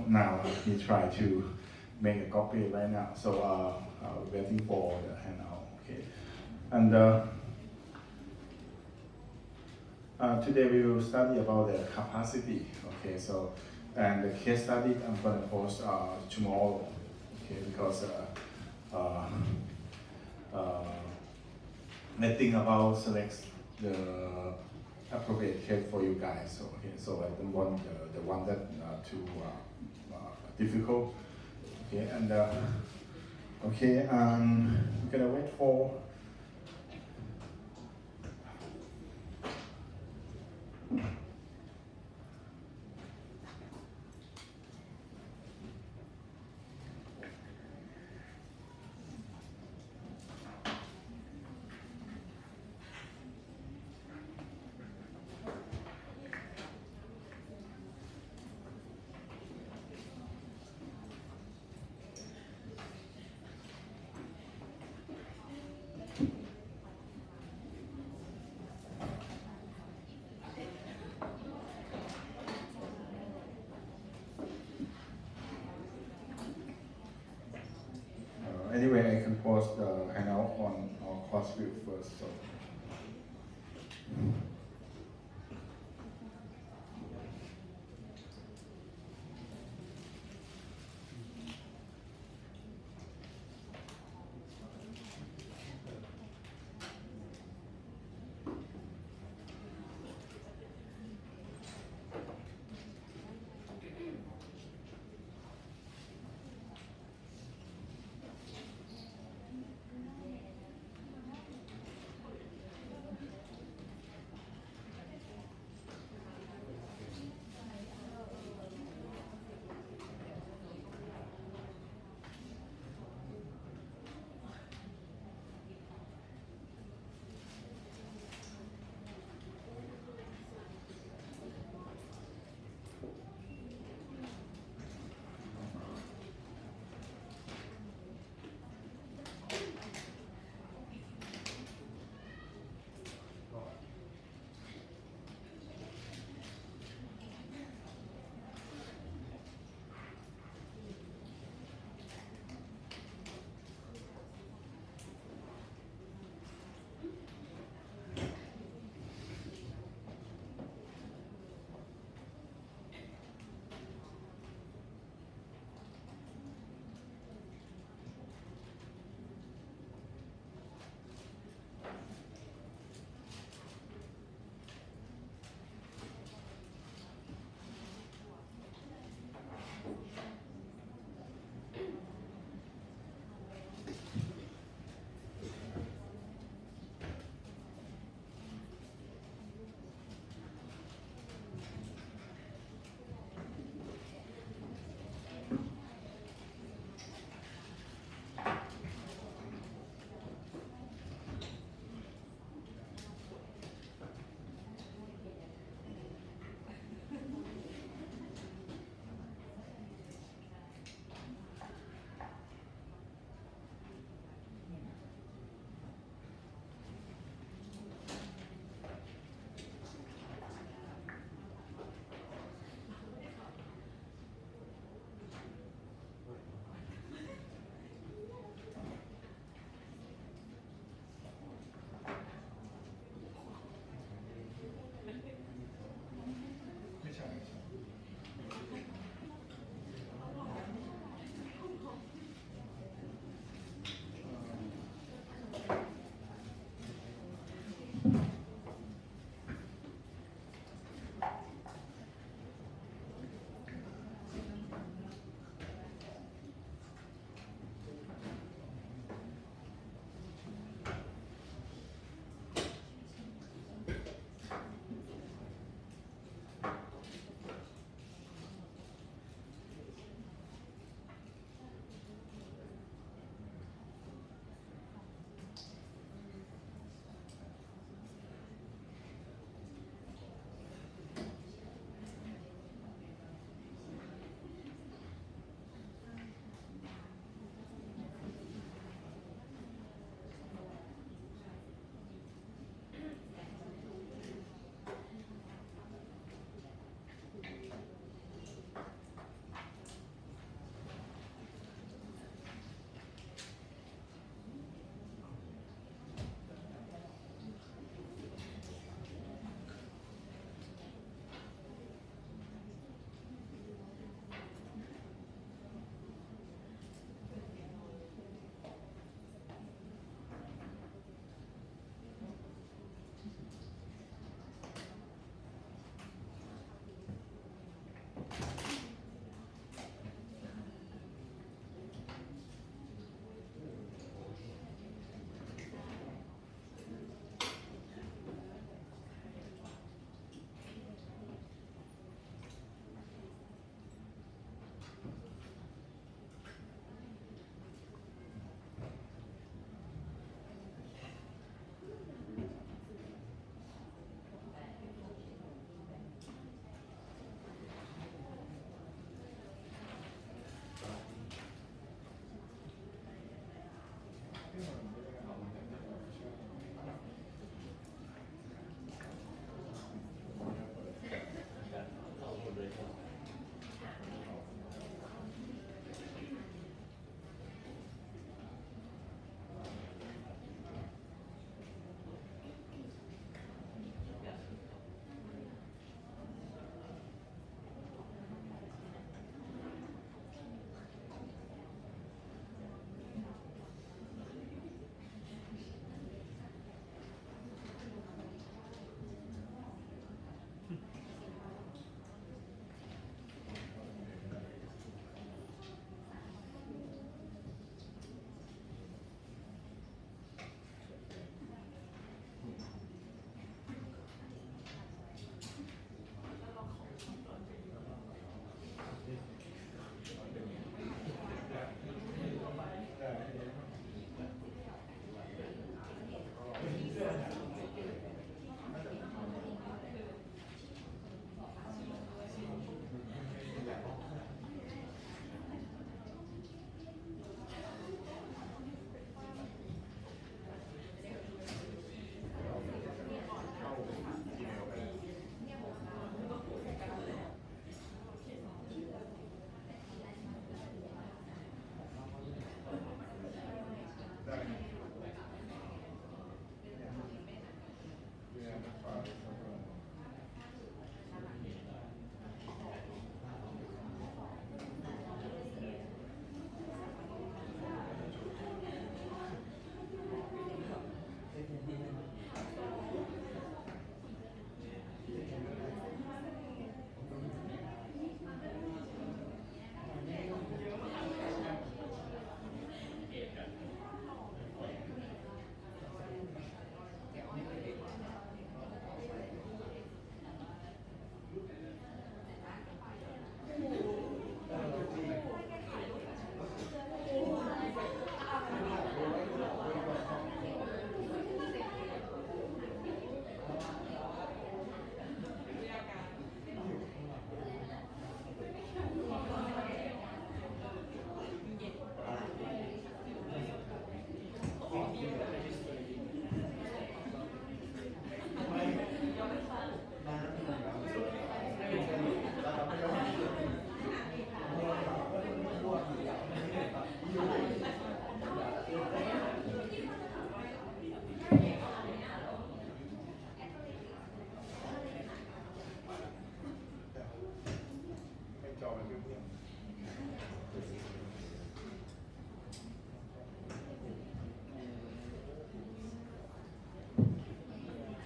now he tried to make a copy right now. So waiting for the handout. Okay, and today we will study about the capacity. Okay, so and the case study I'm going to post tomorrow. Okay, because I think about select the appropriate case for you guys. So, okay, so I don't want the one that too difficult. Okay, and okay, we're gonna wait for. Anyway, I can post the handout on our course view first. So.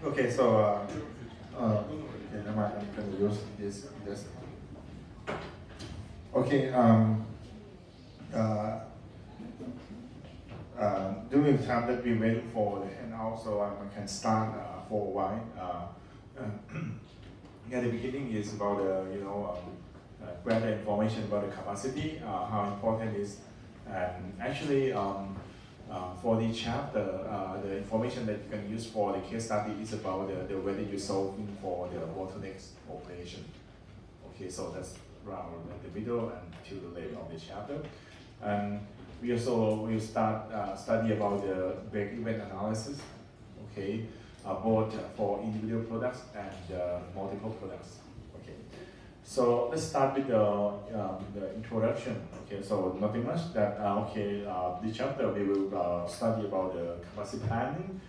Okay, so okay, never mind, I'm going to use this. Okay, during the time that we're waiting for the handout, so I can start for a while. At the beginning is about grab the information about the capacity, how important it is, and actually for the chapter, the information that you can use for the case study is about the way that you're solving for the bottlenecks operation. Okay, so that's around the middle and to the late of the chapter. And we also will start study about the break-even analysis, okay, both for individual products and multiple products. Okay, so let's start with the introduction. Okay, so nothing much. That this chapter we will study about the capacity planning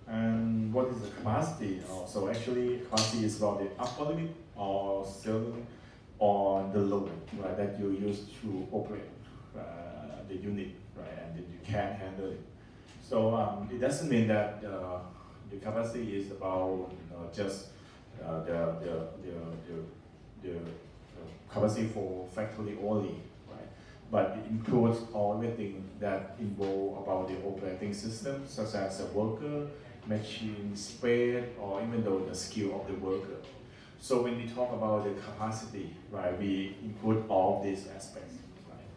and what is the capacity. So actually, capacity is about the upper limit or ceiling on the load, right, that you use to operate the unit, right, and that you can handle it. So it doesn't mean that the capacity is about just the capacity for factory only, right? But it includes everything that involve about the operating system, such as a worker, machine, speed, or even though the skill of the worker. So when we talk about the capacity, right, we include all of these aspects, right?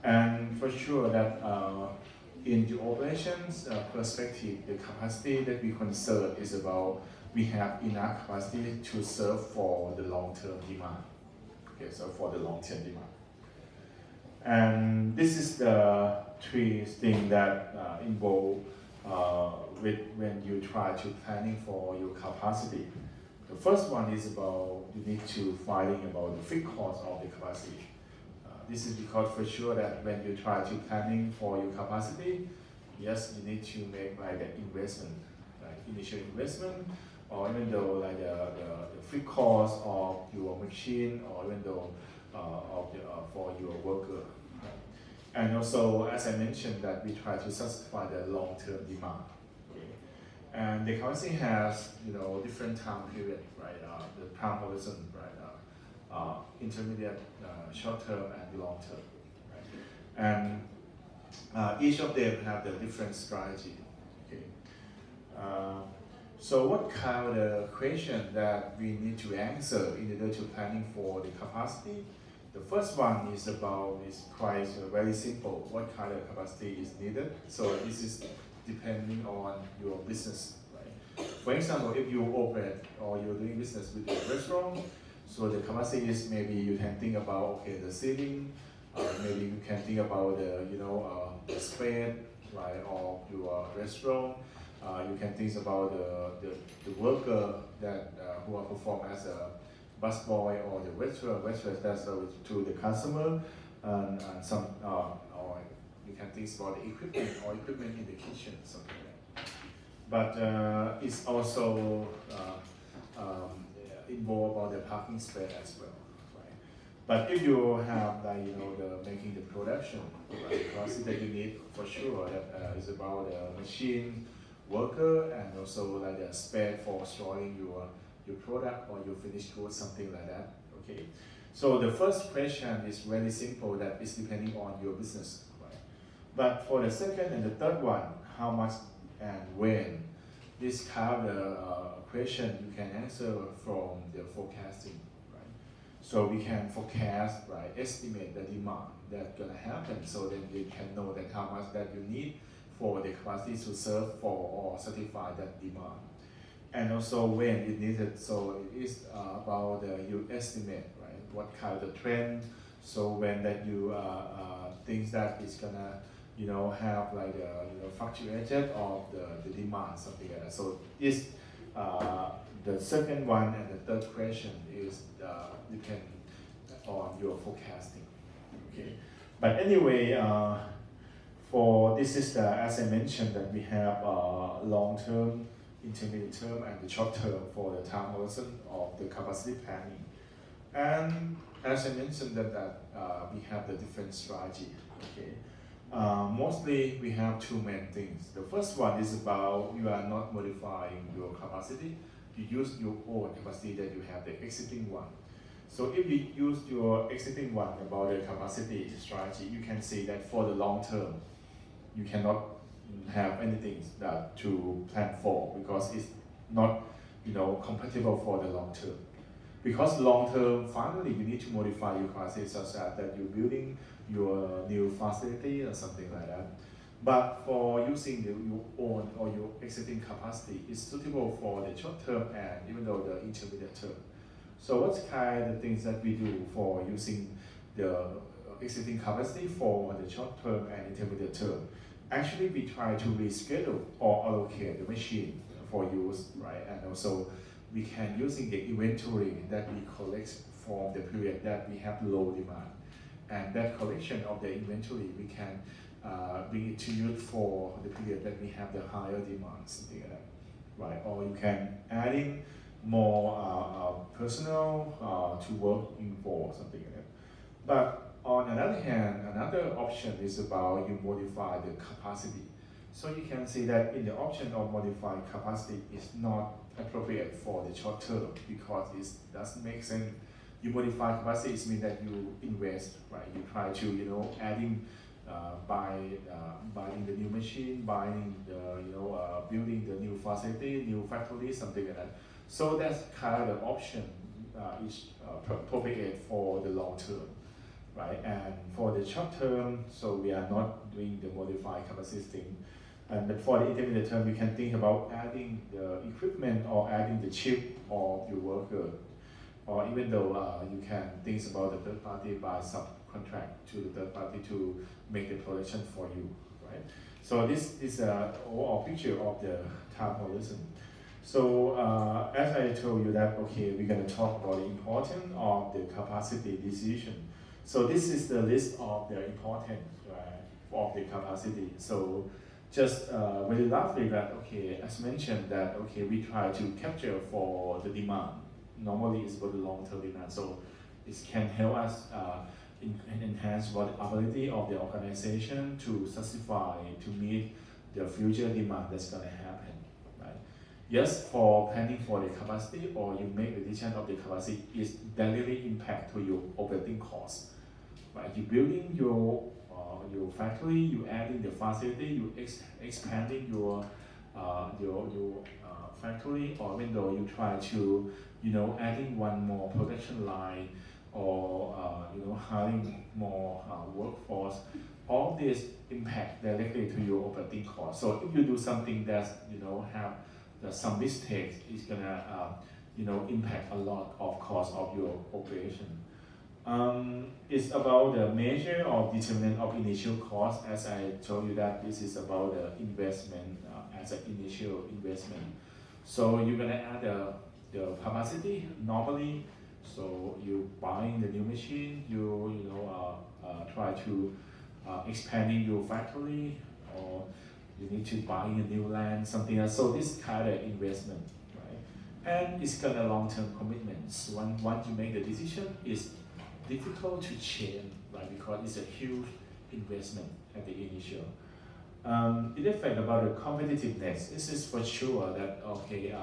And for sure that in the operations perspective, the capacity that we consider is about we have enough capacity to serve for the long-term demand. Okay, so for the long-term demand. And this is the three things that involve when you try to planning for your capacity. The first one is about you need to finding about the fixed cost of the capacity. This is because for sure that when you try to planning for your capacity, yes, you need to make like the investment, like initial investment, or even though like the fixed cost of your machine, or even though for your worker. Right? And also, as I mentioned, that we try to satisfy the long-term demand. And the capacity has, different time period, right? The time horizon, right? Intermediate, short term, and long term, right? And each of them have the different strategy. Okay. So what kind of question that we need to answer in order to planning for the capacity? The first one is quite very simple. What kind of capacity is needed? So this is depending on your business, right? For example, if you operate or you're doing business with a restaurant, so the capacity is maybe you can think about the seating, maybe you can think about the space, right, of your restaurant. You can think about the worker that who are perform as a busboy or the waitress that serve to the customer, and some or you can think about the equipment in the kitchen, something like that. But it's also involved about the parking space as well, right? But if you have the making the production, right, capacity that you need for sure that is about the machine, worker, and also like a spare for storing your product or your finished goods, something like that. Okay. So the first question is very simple, that is depending on your business, right? But for the second and the third one, how much and when, this kind of question you can answer from the forecasting, right? So we can forecast, right, estimate the demand that's gonna happen, so then you can know that how much that you need for the capacity to serve for or satisfy that demand. And also when it needed, so it is about you estimate, right, what kind of trend, so when that you things that is gonna have like fluctuated of the demand, something like that. So this the second one and the third question is depend on your forecasting. Okay, but anyway, for this is as I mentioned, that we have long term, intermediate term, and the short term for the time horizon of the capacity planning. And as I mentioned that we have the different strategy. Okay, mostly we have two main things. The first one is about you are not modifying your capacity. You use your own capacity that you have the existing one. So if you use your existing one about the capacity strategy, you can see that for the long term, you cannot have anything that to plan for because it's not compatible for the long term. Because long term, finally, you need to modify your capacity such that you're building your new facility or something like that. But for using your own or your existing capacity, it's suitable for the short term and even though the intermediate term. So what's kind of things that we do for using the existing capacity for the short term and intermediate term? Actually, we try to reschedule or allocate the machine for use, right? And also we can using the inventory that we collect from the period that we have low demand. And that collection of the inventory, we can bring it to use for the period that we have the higher demand, something like that, right? Or you can adding more personnel to work in for something like that. But on the other hand, another option is about you modify the capacity. So you can see that in the option of modifying capacity is not appropriate for the short term because it doesn't make sense. You modify capacity, it means that you invest, right? You try to, adding, buying the new machine, buying the, building the new facility, new factory, something like that. So that's kind of option is appropriate for the long term, right? And for the short term, so we are not doing the modified capacity thing. But for the intermediate term, you can think about adding the equipment or adding the chip of your worker. Or even though you can think about the third party by subcontract to the third party to make the production for you, right? So this is an overall picture of the time horizon. So as I told you that, okay, we're gonna talk about the importance of the capacity decision. So this is the list of the importance, right, of the capacity. So just very roughly that, okay, as mentioned that, okay, we try to capture for the demand. Normally it's for the long-term demand. So it can help us enhance what the ability of the organization to satisfy, to meet the future demand that's gonna happen, right? Yes, for planning for the capacity or you make the decision of the capacity is directly impact to your operating costs, right? You building your factory, you adding the facility, you expanding your factory, or even though you try to adding one more production line or hiring more workforce, all this impact directly to your operating cost. So if you do something that have some mistakes, it's gonna impact a lot of cost of your operation. It's about the measure of determinant of initial cost. As I told you that this is about the investment as an initial investment. So you're gonna add the capacity normally. So you buying the new machine, you try to expanding your factory, or you need to buy a new land, something else. So this kind of investment, right? And it's got a long-term commitments. Once you make the decision, it's difficult to change, right? Because it's a huge investment at the initial. In effect, about the competitiveness, this is for sure that, okay,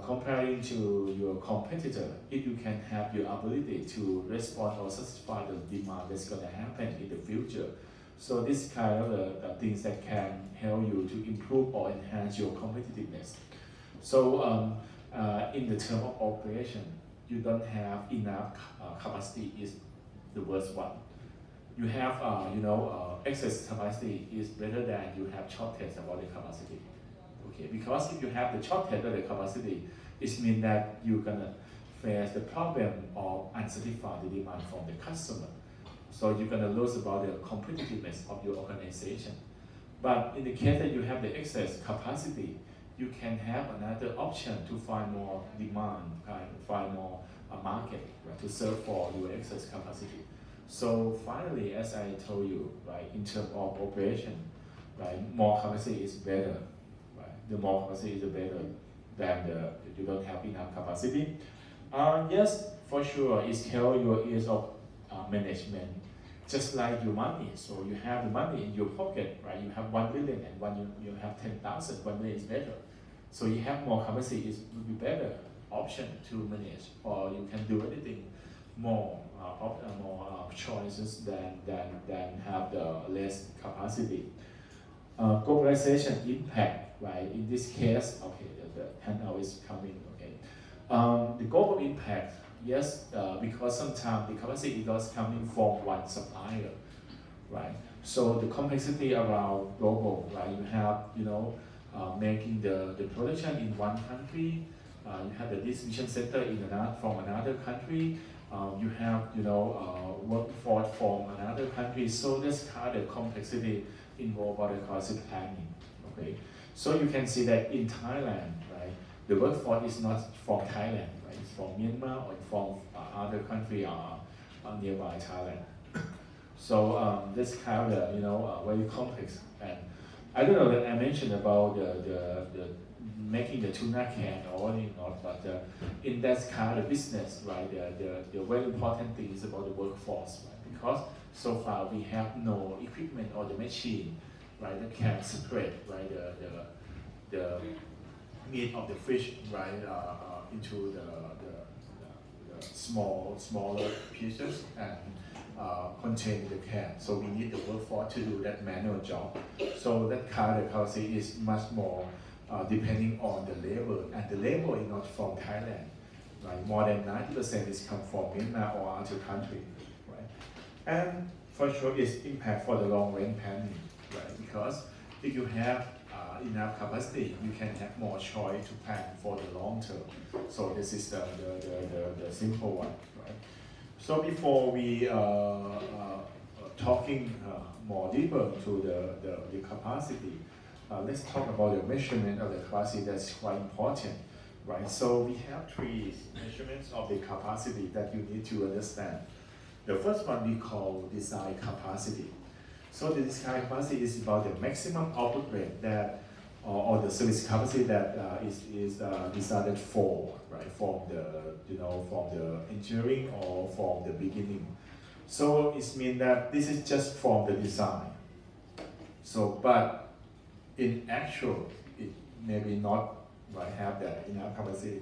comparing to your competitor, if you can have your ability to respond or satisfy the demand that's going to happen in the future. So this kind of the things that can help you to improve or enhance your competitiveness. So in the term of operation, you don't have enough capacity is the worst one. You have excess capacity is better than you have shortage about the capacity. Okay, because if you have the shortage of the capacity, it means that you're gonna face the problem of unsatisfied demand from the customer. So you're gonna lose about the competitiveness of your organization. But in the case that you have the excess capacity, you can have another option to find more demand, find more market, right, to serve for your excess capacity. So finally, as I told you, right, in terms of operation, right, more capacity is better, right? The more capacity is better than you don't have enough capacity. Yes, for sure it helps your ease of management, just like your money. So you have the money in your pocket, right? You have 1 million and you have 10,000, 1 million is better. So you have more capacity, it will be better option to manage, or you can do anything more choices than have the less capacity. Globalization impact, right? In this case, okay, the handout is coming, okay. The global impact, yes, because sometimes the capacity is not coming from one supplier, right? So the complexity around global, right? You have, making the production in one country, you have the distribution center from another country, you have, workforce from another country. So that's kind of complexity involved by the capacity planning, okay? So you can see that in Thailand, right? The workforce is not from Thailand, right? It's from Myanmar or from other country nearby Thailand. So this kind of very complex. And I don't know that I mentioned about the making the tuna can or not, but in that kind of business, right? The very important thing is about the workforce, right? Because so far we have no equipment or the machine, right, that can separate, right, the meat of the fish, right, into the smaller pieces and contain the can. So we need the workforce to do that manual job. So that kind of capacity is much more depending on the labor, and the labor is not from Thailand, right? More than 90% is come from Myanmar or other country, right? And for sure, it's impact for the long-range planning, right? Because if you have enough capacity, you can have more choice to plan for the long term. So this is the simple one, right? So before we talking more deeper to the capacity, let's talk about the measurement of the capacity. That's quite important, right? So we have 3 measurements of the capacity that you need to understand. The first one we call design capacity. So the design capacity is about the maximum output rate that, or the service capacity that is decided for, right? From the engineering or from the beginning. So it means that this is just from the design. So, but in actual, it maybe not have that enough capacity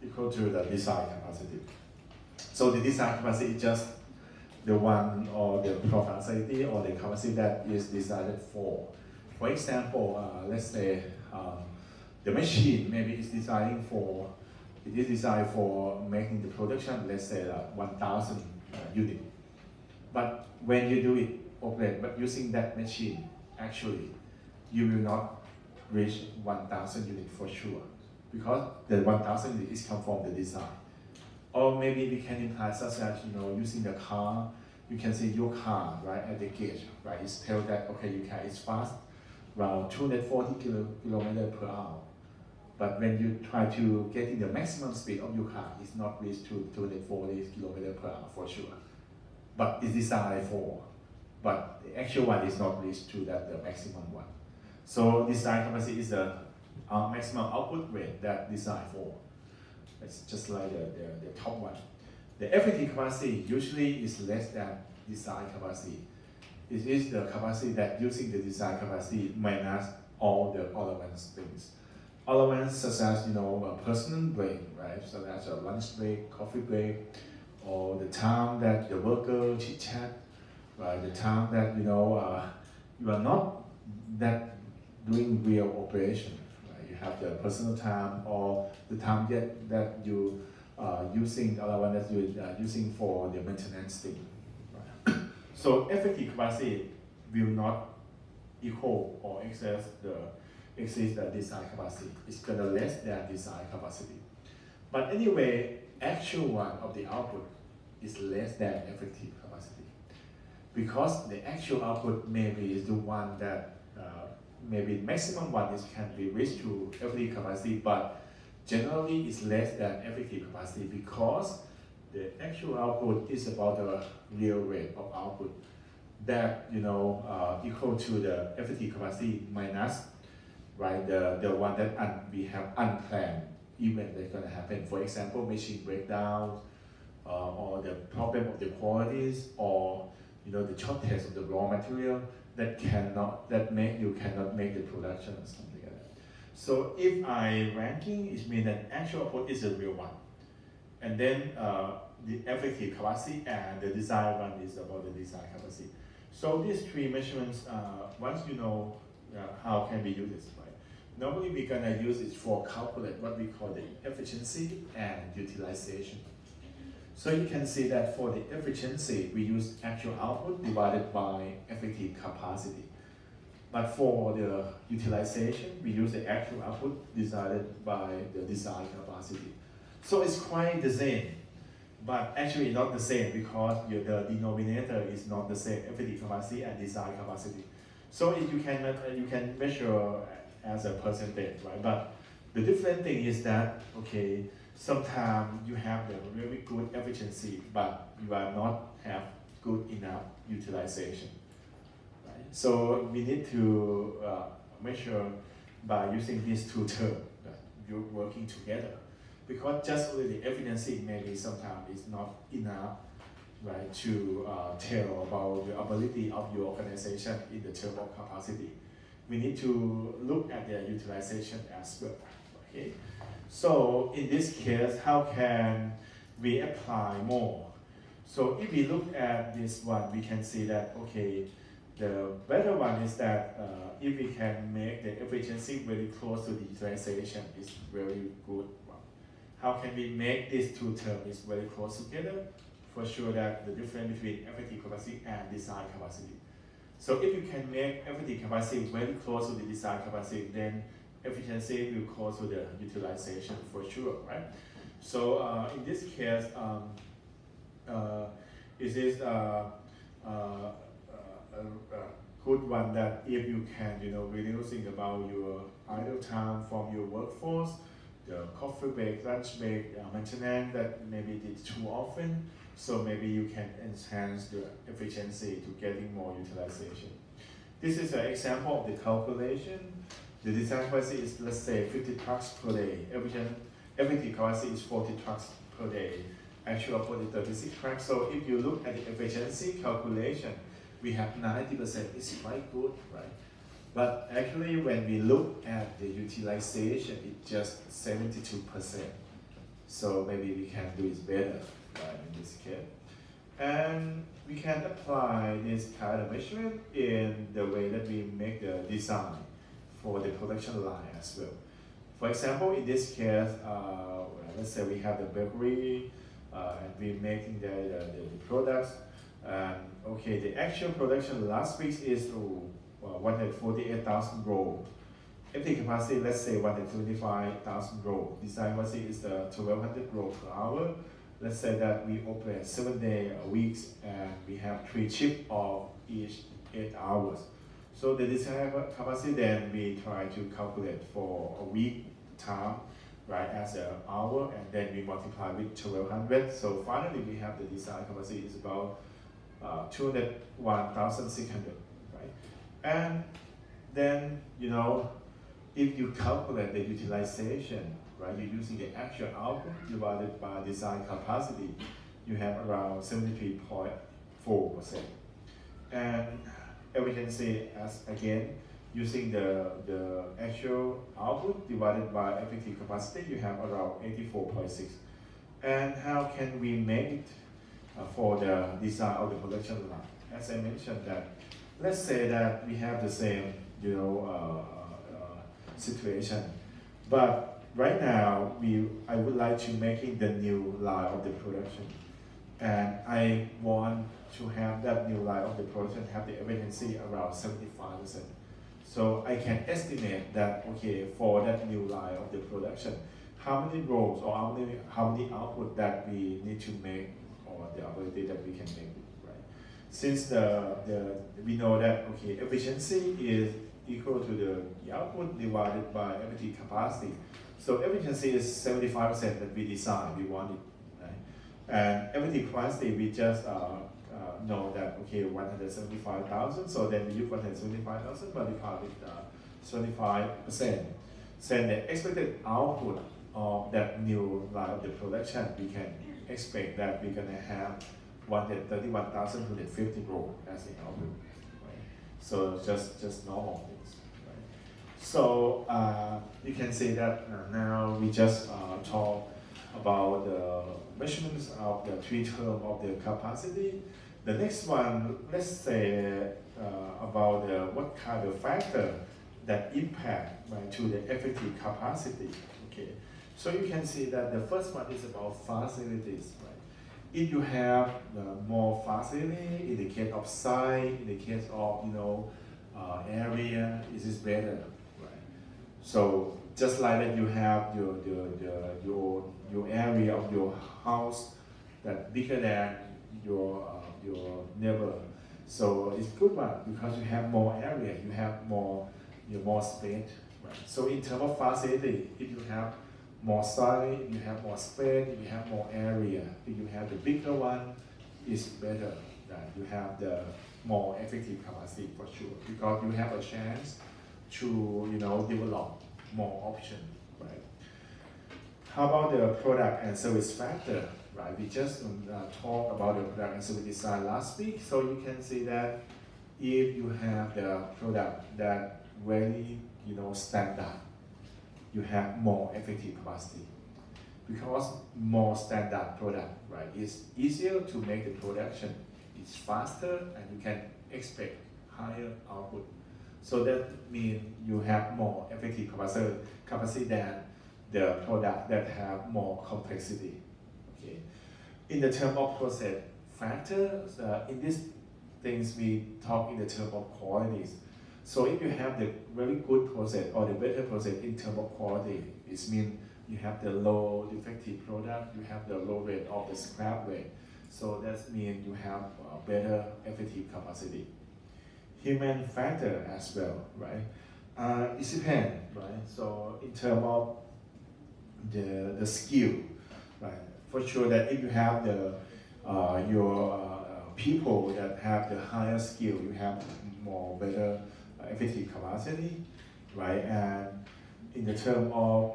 equal to the design capacity. So the design capacity is just the one or the capacity or the capacity that is decided for. For example, let's say the machine maybe is designed for making the production, let's say 1,000 units. But when you do it operate, but using that machine, actually, you will not reach 1,000 units for sure, because the 1,000 units is come from the design. Or maybe we can imply such as, using the car, you can see your car, right, at the gauge, right, it's tell that, okay, your car is fast, around 240 kilometers per hour. But when you try to get in the maximum speed of your car, it's not reached to 240 kilometers per hour for sure. But it's designed for, but the actual one is not reached to the maximum one. So design capacity is the maximum output rate that designed for. It's just like the top one. The effective capacity usually is less than design capacity. It is the capacity that using the design capacity minus all the allowance things. Allowance such as a personal break, right? So that's a lunch break, coffee break, or the time that the worker chit chat, right? The time that you are not that doing real operation. You have the personal time or the time that you using allowance that you using for the maintenance thing. Right? So effective capacity will not equal or exceed the design capacity. It's gonna less than design capacity. But anyway, actual one of the output is less than effective capacity, because the actual output maybe is the one that maybe maximum one is can be reached to effective capacity, but generally it's less than effective capacity because the actual output is about the real rate of output that equal to the effective capacity minus, right, the one that we have unplanned event that's going to happen. For example, machine breakdown, or the problem of the qualities, or the shortage of the raw material that cannot make the production or something like that. So if I ranking, it means that actual output is a real one, and then the effective capacity and the desired one is about the design capacity. So these three measurements, once you know how can we use this, right? Normally we're gonna use it for calculate what we call the efficiency and utilization. So you can see that for the efficiency, we use actual output divided by effective capacity. But for the utilization, we use the actual output divided by the design capacity. So it's quite the same, but actually not the same because the denominator is not the same, effective capacity and design capacity. So if you can measure as a percentage, right? But the different thing is that, okay, sometimes you have the very good efficiency, but you are not have good enough utilization. Right? So we need to measure by using these two terms, you're working together. Because just only the efficiency maybe sometimes is not enough, right, to tell about the ability of your organization in the term of capacity. We need to look at the utilization as well. Okay? So in this case, how can we apply more? So if we look at this one, we can see that, okay, the better one is that if we can make the efficiency very close to the utilization, is very good. How can we make these two terms very close together? For sure that the difference between effective capacity and design capacity. So if you can make effective capacity very close to the design capacity, then efficiency will close to the utilization for sure, right? So in this case, it is a good one that if you can, reducing about your idle time from your workforce, the coffee break, lunch break, maintenance that maybe did too often, so maybe you can enhance the efficiency to getting more utilization. This is an example of the calculation. The design capacity is, let's say, 50 trucks per day. Effective capacity is 40 trucks per day. Actual output is 36 trucks. So if you look at the efficiency calculation, we have 90%. It's quite good, right? But actually, when we look at the utilization, it's just 72%. So maybe we can do it better, right, in this case. And we can apply this kind of measurement in the way that we make the design for the production line as well. For example, in this case, let's say we have the bakery, and we're making the products. Okay, the actual production last week is 148,000 rolls. Empty capacity, let's say 125,000 rolls. Design capacity is 1,200 rolls per hour. Let's say that we operate 7 days a week and we have 3 shifts of each 8 hours. So the design capacity, then we try to calculate for a week time, right, as an hour, and then we multiply with 1,200. So finally we have the design capacity is about 201,600, right? And then, if you calculate the utilization, right, you're using the actual output divided by design capacity, you have around 73.4%. And efficiency, as again, using the actual output divided by effective capacity, you have around 84.6. And how can we make it for the design of the production line? As I mentioned that, let's say that we have the same, situation, but right now I would like to making the new line of the production, and I want to have that new line of the production have the efficiency around 75%. So I can estimate that, okay, for that new line of the production, how many rolls or how many output that we need to make, or the ability that we can make, right? Since we know that, okay, efficiency is equal to the output divided by effective capacity. So efficiency is 75% that we design, we want it, right? And effective capacity, we just know that, okay, 175,000, so then we use 175,000 multiplied with 25%. Then the expected output of that new line of the production, we can expect that we're gonna have 131,250 growth as the output, right? So just normal things, right? So you can say that now we just talk about the measurements of the three terms of the capacity. The next one, let's say about what kind of factor that impact, right, to the effective capacity. Okay, so you can see that the first one is about facilities, right? If you have more facility, in the case of site, in the case of area, it is better, right? So just like that, you have your area of your house that bigger than your neighbor. So it's good one because you have more area, you have more space, right? So in terms of facility, if you have more site, if you have more space, if you have more area, if you have the bigger one, it's better that you have the more effective capacity for sure, because you have a chance to develop more options, right? How about the product and service factor, right? We just talked about the product and service design last week, so you can see that if you have the product that very standard, you have more effective capacity, because more standard product, right, is easier to make the production, it's faster, and you can expect higher output. So that means you have more effective capacity than the product that have more complexity. Okay. In the term of process factors, in these things we talk in the term of qualities. So if you have the very good process or the better process in terms of quality, it means you have the low defective product, you have the low rate of the scrap rate. So that means you have better effective capacity. Human factor as well, right? It depends, right? So in terms of the skill, right? For sure that if you have the your people that have the higher skill, you have more better effective capacity, right? And in the term of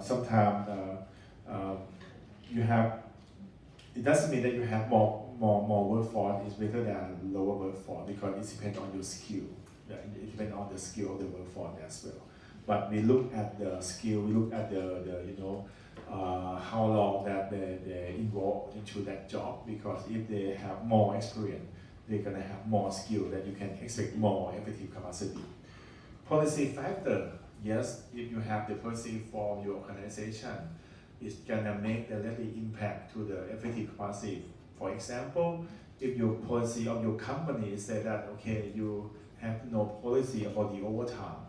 sometimes you have, it doesn't mean that you have more workforce is better than lower workforce, because it depends on your skill. Right? It depends on the skill of the workforce as well. But we look at the skill, we look at the how long that they involved into that job, because if they have more experience, they're gonna have more skill, that you can expect more effective capacity. Policy factor, yes, if you have the policy for your organization, it's gonna make directly impact to the effective capacity. For example, if your policy of your company say that, okay, you have no policy about the overtime,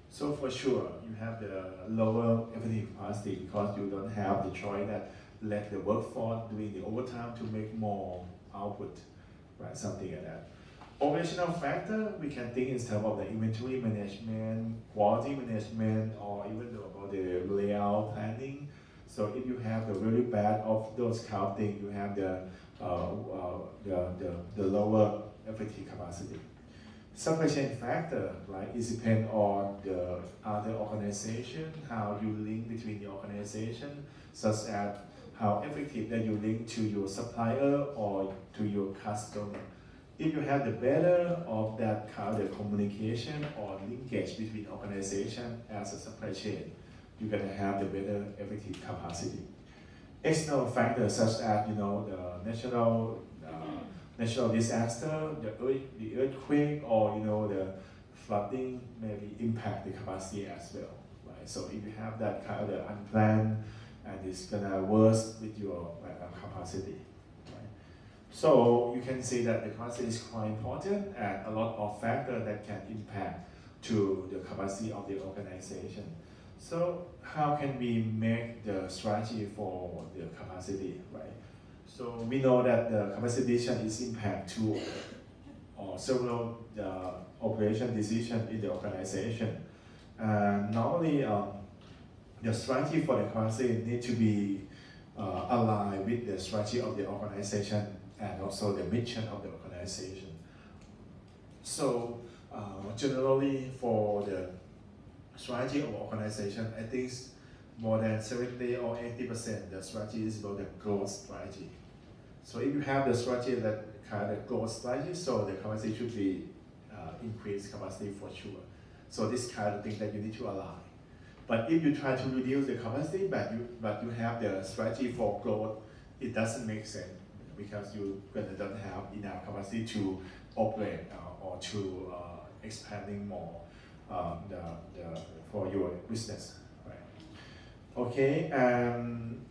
so for sure you have the lower effective capacity, because you don't have the choice that let the workforce doing the overtime to make more output, right? Something like that. Operational factor, we can think in terms of the inventory management, quality management, or even about the layout planning. So if you have the really bad of those kind of things, you have the lower effective capacity. Supply chain factor, right? It depends on the other organization, how you link between the organization, such as how effective that you link to your supplier or to your customer. If you have the better of that kind of communication or linkage between organization as a supply chain, you're gonna have the better effective capacity. External factors such as the natural disaster, the earthquake, or the flooding maybe impact the capacity as well, right? So if you have that kind of unplanned, and it's gonna worse with your capacity, right? So you can see that the capacity is quite important, and a lot of factors that can impact to the capacity of the organization. So how can we make the strategy for the capacity, right? So we know that the capacity decision is impact to several operation decisions in the organization. Normally, the strategy for the capacity need to be aligned with the strategy of the organization and also the mission of the organization. So generally for the strategy of organization, I think more than 70 or 80%, the strategy is about the growth strategy. So if you have the strategy that kind of growth strategy, so the capacity should be increased capacity for sure. So this kind of thing that you need to align. But if you try to reduce the capacity, but you have the strategy for growth, it doesn't make sense because you don't have enough capacity to operate or to expanding more for your business. Right? Okay,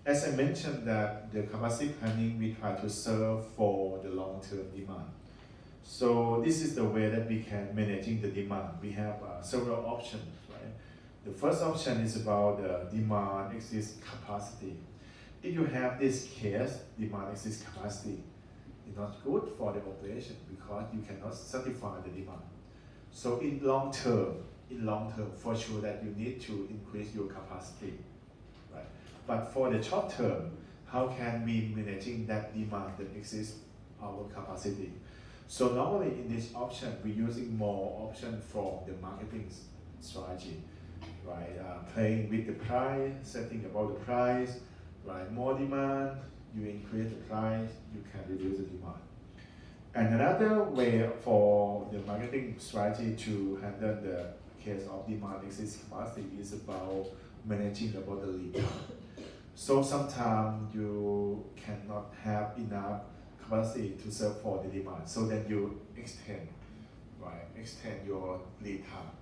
as I mentioned that the capacity planning, we try to serve for the long-term demand. So this is the way that we can managing the demand. We have several options, right? The first option is about the demand exceeds capacity. If you have this case, demand exceeds capacity, it's not good for the operation because you cannot satisfy the demand. So in long term, for sure that you need to increase your capacity, right? But for the short term, how can we managing that demand that exceeds our capacity? So normally in this option, we're using more option from the marketing strategy, right? Playing with the price, setting about the price, right? More demand, you increase the price, you can reduce the demand. And another way for the marketing strategy to handle the case of demand exceeds capacity is about managing about the lead time. So sometimes you cannot have enough capacity to serve for the demand. So then you extend, right? Extend your lead time,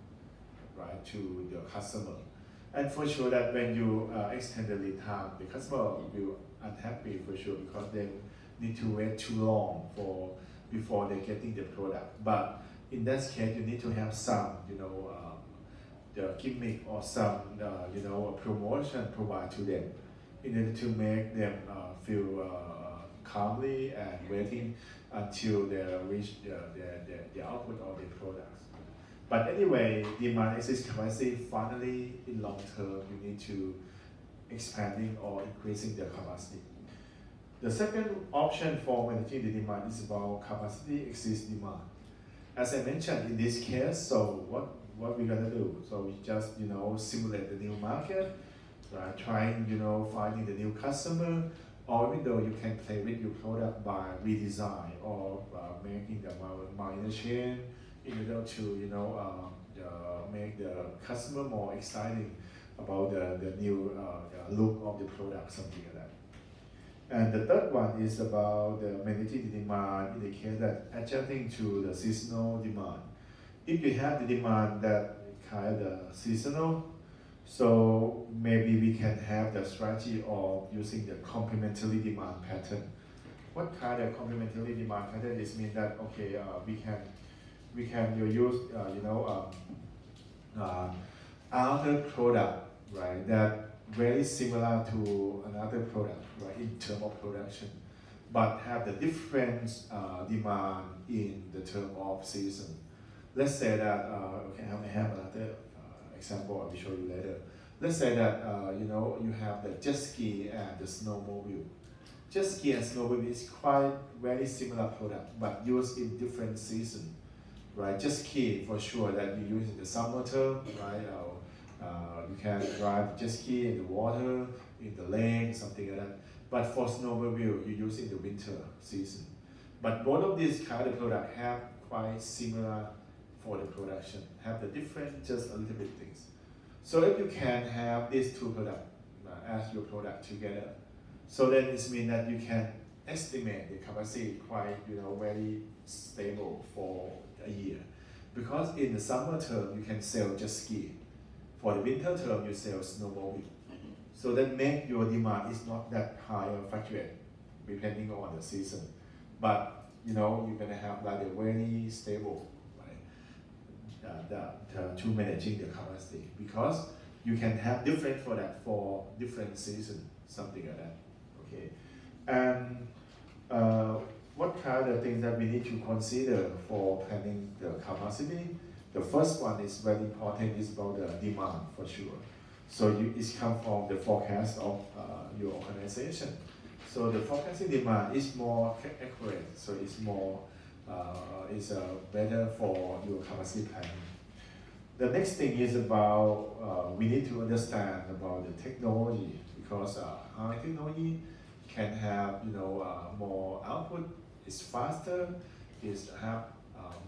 right, to the customer. And for sure that when you extend the lead time, the customer will unhappy for sure because they need to wait too long before they getting the product. But in that case, you need to have some, the gimmick or some, promotion provided to them in order to make them feel calmly and waiting until they reach the output of the products. But anyway, demand exceeds capacity. Finally, in long term, you need to expanding or increasing the capacity. The second option for managing the demand is about capacity exceeds demand. As I mentioned in this case, so what we're gonna do? So we just simulate the new market, right? Trying finding the new customer. Or even though you can play with your product by redesign or making the minor change in order to make the customer more exciting about the new look of the product, something like that. And the third one is about the managing the demand in the case that adjusting to the seasonal demand. If you have the demand that kind of seasonal, so maybe we can have the strategy of using the complementary demand pattern. What kind of complementary demand pattern? This means that okay, we can use other product, right? That very similar to another product, right? In terms of production, but have the different demand in the term of season. Let's say that okay, I have another example I will show you later. Let's say that you have the jet ski and the snowmobile. Jet ski and snowmobile is quite very similar product, but used in different season, right? Jet ski for sure that you use in the summer term, right? You can ride jet ski in the water, in the lake, something like that. But for snowmobile, you use in the winter season. But both of these kind of product have quite similar for the production, have the different, just a little bit things. So if you can have these two products as your product together, so then it means that you can estimate the capacity quite, very stable for a year. Because in the summer term, you can sell jet ski. For the winter term, you sell snowmobile. So that make your demand is not that high or fluctuate depending on the season. But you're gonna have like a very stable, to managing the capacity because you can have different product for different season, something like that. Okay, and what kind of things that we need to consider for planning the capacity? The first one is very important, is about the demand for sure. So it's come from the forecast of your organization. So the forecasting demand is more accurate, so it's more better for your capacity planning. The next thing is about we need to understand about the technology, because high technology can have more output, it's faster, is have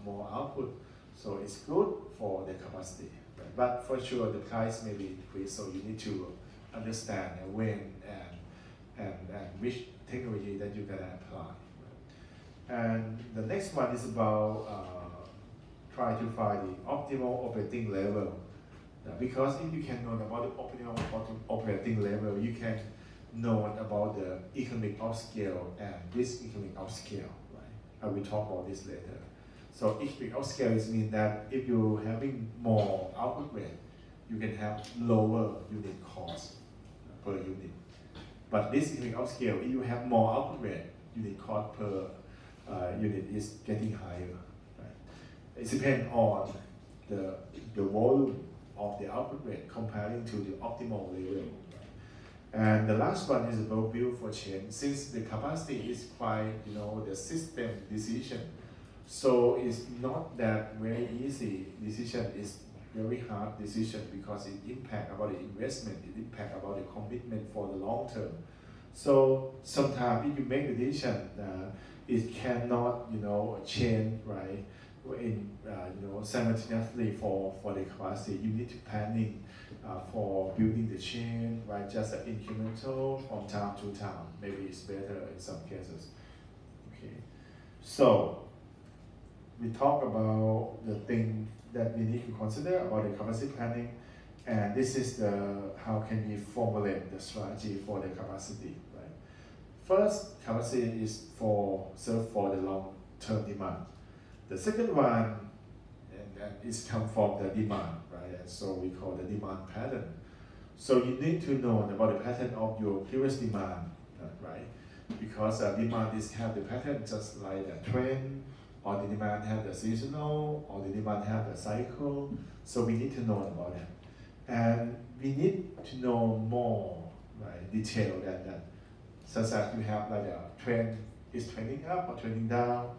more output, so it's good for the capacity. Right? But for sure the price may be increased, so you need to understand when and which technology that you're gonna apply. And the next one is about try to find the optimal operating level. Because if you can know about the optimal operating level, you can know about the economic of scale and this economic of scale. Right? I will talk about this later. So economic of scale is mean that if you're having more output rate, you can have lower unit cost per unit. But this economic of scale, if you have more output rate, unit cost per unit is getting higher. Right? It depends on the volume of the output rate comparing to the optimal level. And the last one is about build for change. Since the capacity is quite, the system decision, so it's not that very easy decision. It's very hard decision because it impact about the investment, it impact about the commitment for the long term. So sometimes if you make a decision, it cannot, change, right? In simultaneously for the capacity, you need to planning for building the chain, right? Just incremental from time to time. Maybe it's better in some cases. Okay, so we talk about the thing that we need to consider about the capacity planning, and this is the how can we formulate the strategy for the capacity, right? First, capacity is serve for the long-term demand. The second one, and it's come from the demand, right? And so we call the demand pattern. So you need to know about the pattern of your previous demand, right? Because demand is have the pattern just like a trend, or the demand have the seasonal, or the demand have the cycle. So we need to know about it. And we need to know more, right, detail than that. Such as you have like a trend is trending up or trending down,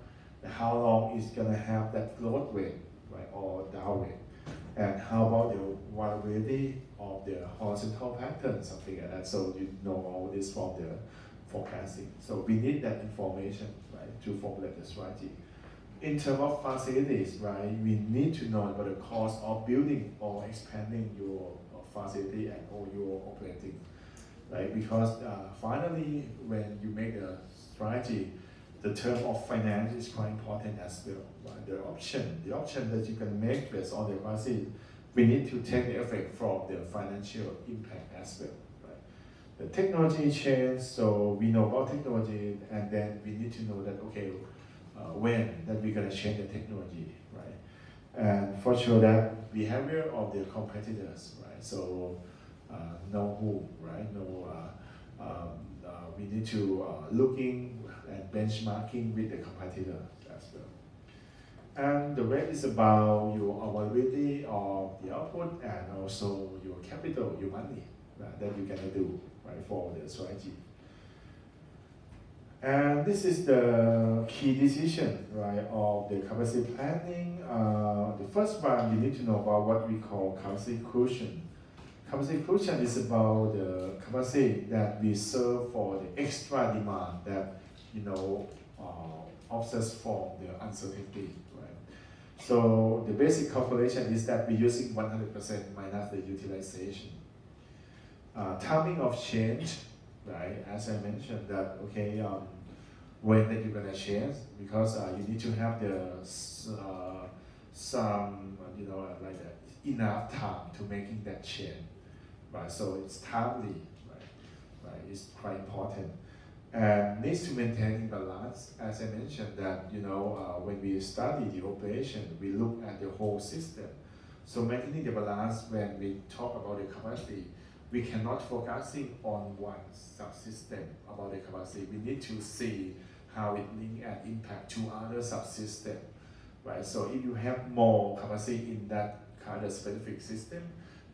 how long is gonna have that growth rate, right, or down rate, and how about the variability of the horizontal pattern, something like that. So you know all this from the forecasting. So we need that information, right, to formulate the strategy. In terms of facilities, right, we need to know about the cost of building or expanding your facility and or your operating, right? Because finally, when you make a strategy, the term of finance is quite important as well. Right? The option that you can make based on the capacity, we need to take the effect from the financial impact as well. Right? The technology change, so we know about technology, and then we need to know that okay, when that we're gonna change the technology, right? And for sure that behavior of the competitors, right? So know who, right? Know we need to looking and benchmarking with the competitor as well. And the rest is about your availability of the output and also your capital, your money, right, that you're gonna do, right, for the strategy. And this is the key decision, right, of the capacity planning. The first one, you need to know about what we call capacity cushion. Capacity cushion is about the capacity that we serve for the extra demand that, offsets from the uncertainty, right? So the basic calculation is that we're using 100% minus the utilization. Timing of change, right? As I mentioned that, okay, when that you're gonna change, because you need to have the some, enough time to making that change, right? So it's timely, right? It's quite important. And needs to maintain balance. As I mentioned that, when we study the operation, we look at the whole system. So maintaining the balance when we talk about the capacity, we cannot focusing on one subsystem about the capacity. We need to see how it link and impact to other subsystems, right? So if you have more capacity in that kind of specific system,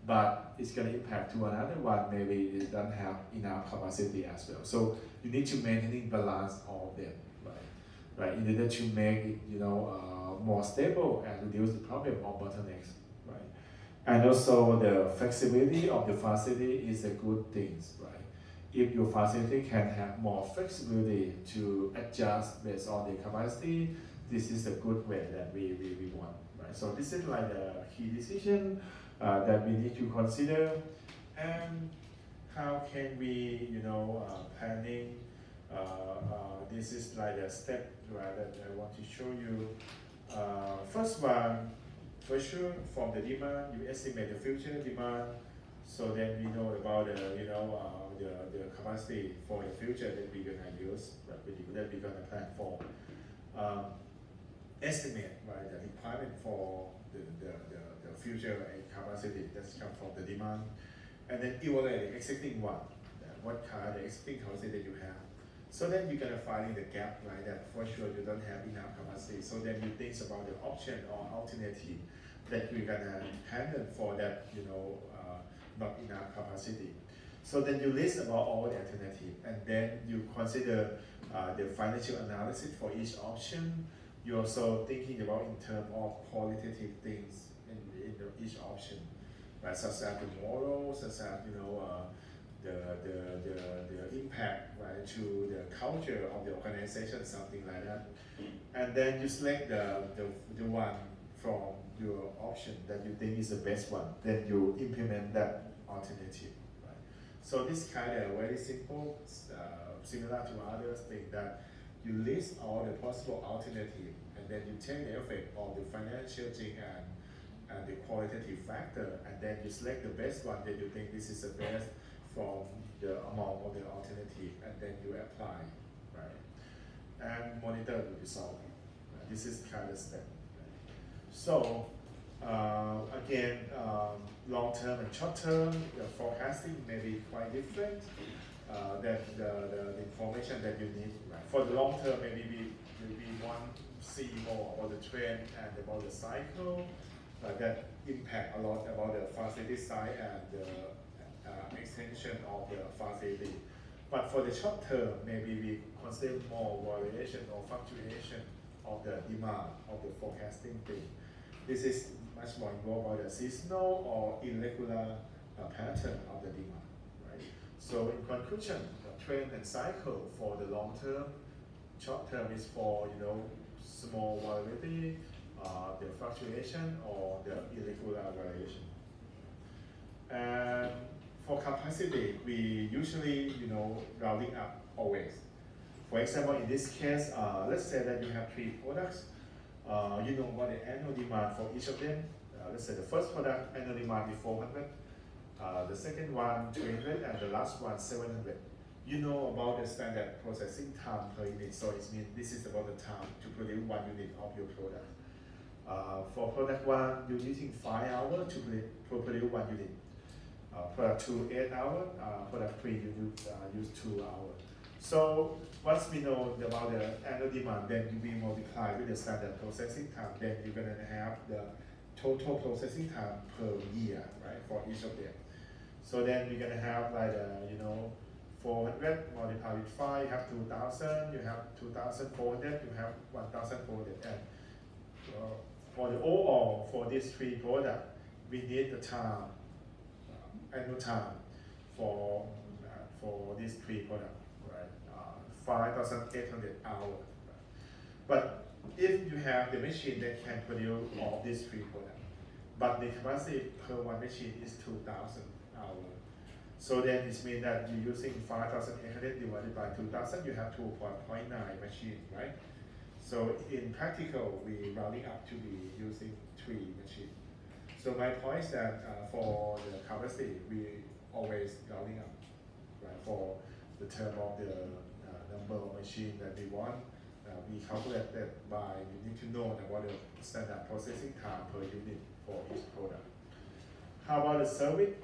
but it's going to impact to another one, maybe it doesn't have enough capacity as well. So you need to maintain balance of them, right? In order to make it, more stable and reduce the problem of bottlenecks, right? And also the flexibility of the facility is a good thing, right? If your facility can have more flexibility to adjust based on the capacity, this is a good way that we want, right? So this is like a key decision that we need to consider. And how can we, planning, this is like a step, right, that I want to show you. First one, for sure, from the demand, you estimate the future demand, so then we know about the capacity for the future that we're gonna use, right, that we're gonna plan for. Estimate, right, the requirement for the future capacity that's come from the demand, and then evaluate the existing one, what kind of existing capacity that you have. So then you're gonna find the gap, right, that for sure you don't have enough capacity. So then you think about the option or alternative that we're gonna handle for that, not enough capacity. So then you list about all the alternatives, and then you consider the financial analysis for each option. You're also thinking about in terms of qualitative things in each option, right? Such as the model, such as the impact, right, to the culture of the organization, something like that. And then you select the one from your option that you think is the best one. Then you implement that alternative, right? So this kind of very simple, similar to others, things that you list all the possible alternatives, and then you take the effect of the financial thing and the qualitative factor, and then you select the best one that you think this is the best from the amount of the alternative, and then you apply, right? And monitor the result. Right? This is kind of step. Right? So again, long-term and short-term, the forecasting may be quite different. That the information that you need, right? For the long term, maybe we want to see more about the trend and about the cycle that impact a lot about the facility size and the extension of the facility. But for the short term, maybe we consider more variation or fluctuation of the demand of the forecasting thing. This is much more involved by the seasonal or irregular pattern of the demand. So in conclusion, the trend and cycle for the long term, short term is for small variability, the fluctuation or the irregular variation. And for capacity, we usually rounding up always. For example, in this case, let's say that you have 3 products. You know what the annual demand for each of them. Let's say the first product annual demand is 400. The second one 300, and the last one 700. You know about the standard processing time per unit, so it means this is about the time to produce 1 unit of your product. For product 1, you're using 5 hours to produce 1 unit. Product 2, 8 hours. Product 3, you use 2 hours. So once we know about the annual demand, then we multiply with the standard processing time. Then you're going to have the total processing time per year, right, for each of them. So then we're gonna have like 400 multiplied with 5, you have 2,000, you have 2,400, you have 1,400. And for the overall, for these 3 products, we need the time, annual time for these 3 products, right? 5,800 hours. Right? But if you have the machine that can produce all these 3 products, but the capacity per one machine is 2,000 hours. So then it means that you're using 5,800 divided by 2,000, you have 2.9 machines, right? So in practical, we rounding up to be using 3 machines. So my point is that for the capacity, we always rounding up, right? For the term of the number of machines that we want, we calculate that by, you need to know about the standard processing time per unit for each product. How about the service?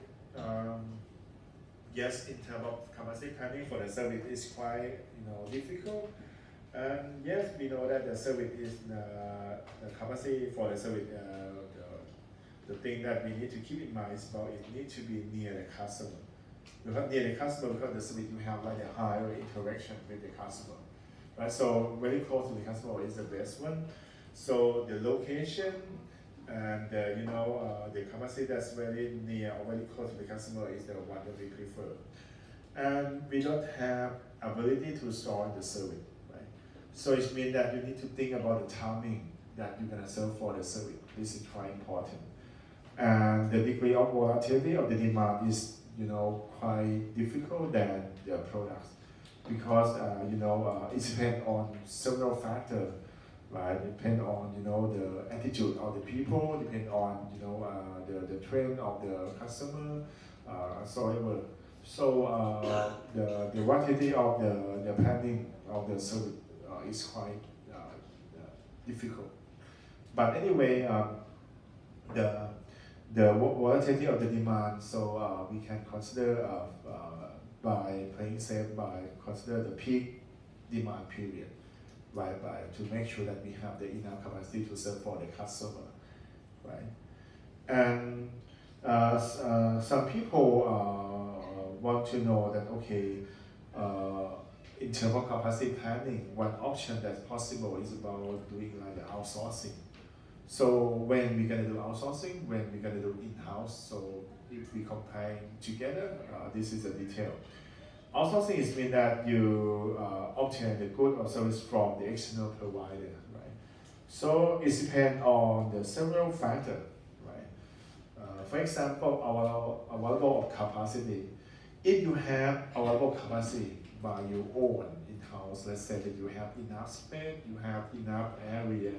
Yes, in terms of capacity planning for the service is quite difficult. And yes, we know that the service is the capacity for the service. The thing that we need to keep in mind is about it needs to be near the customer. Because near the customer, because the service you have like a higher interaction with the customer. Right, so very close to the customer is the best one. So the location And the capacity that's very near or very close to the customer is the one that we prefer. And we don't have ability to store the service, right? So it means that you need to think about the timing that you're gonna sell for the service. This is quite important. And the degree of volatility of the demand is, quite difficult than the products because, it depends on several factors, right? It depends on, the attitude of the people, depend on, the trend of the customer, so ever. So the volatility of the planning of the service is quite difficult. But anyway, the volatility of the demand, so we can consider by playing safe by consider the peak demand period, right? To make sure that we have the enough capacity to serve for the customer, right? And some people want to know that, okay, in terms of capacity planning, one option that's possible is about doing like the outsourcing. So when we're gonna do outsourcing, when we're gonna do in-house, so if we combine together, this is a detail. Outsourcing is mean that you obtain the good or service from the external provider, right? So it depends on the several factors, right? For example, our available capacity. If you have available capacity by your own in-house, let's say that you have enough space, you have enough area,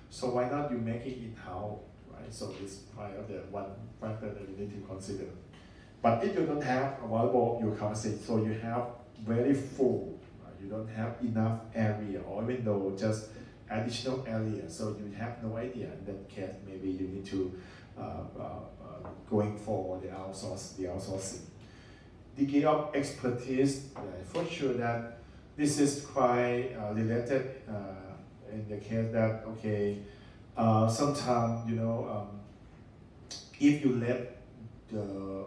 so why not you make it in-house, right? So it's part of the one factor that you need to consider. But if you don't have available your capacity, so you have very full, right? You don't have enough area, or even though just additional area, so you have no idea. In that case, maybe you need to going for the outsourcing. Degree of expertise, for sure that this is quite related in the case that, okay, sometimes, if you let the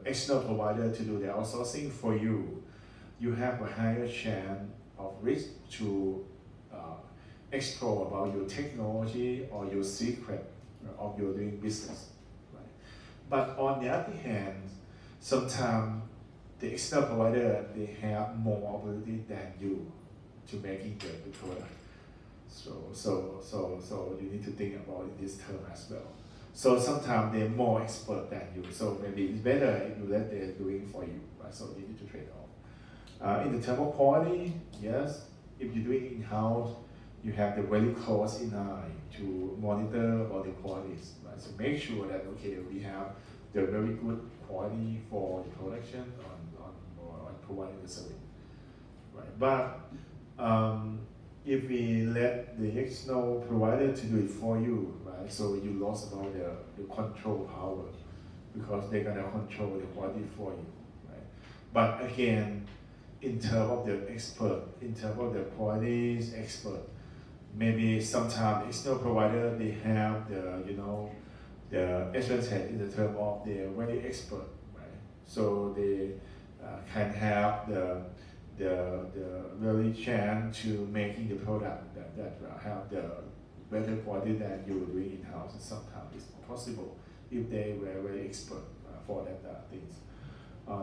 external provider to do the outsourcing for you, you have a higher chance of risk to explore about your technology or your secret of your doing business, right? But on the other hand, sometimes the external provider, they have more ability than you to making the product. So you need to think about in this term as well. So sometimes they're more expert than you. So maybe it's better if you let them doing for you, right? So you need to trade off. In the term of quality, yes, if you're doing in-house, you have the very close in eye to monitor all the qualities, right? So make sure that, okay, we have the very good quality for the production on providing the service, right? But if we let the external provider to do it for you, right? So you lost about the control power because they're gonna control the quality for you, right? But again, in terms of the expert, in terms of the qualities expert, maybe sometimes external provider, they have the advantage in the term of they're very expert, right? So they can have the very chance to making the product that have the better quality than you doing in-house. Sometimes it's possible if they were very expert for that things.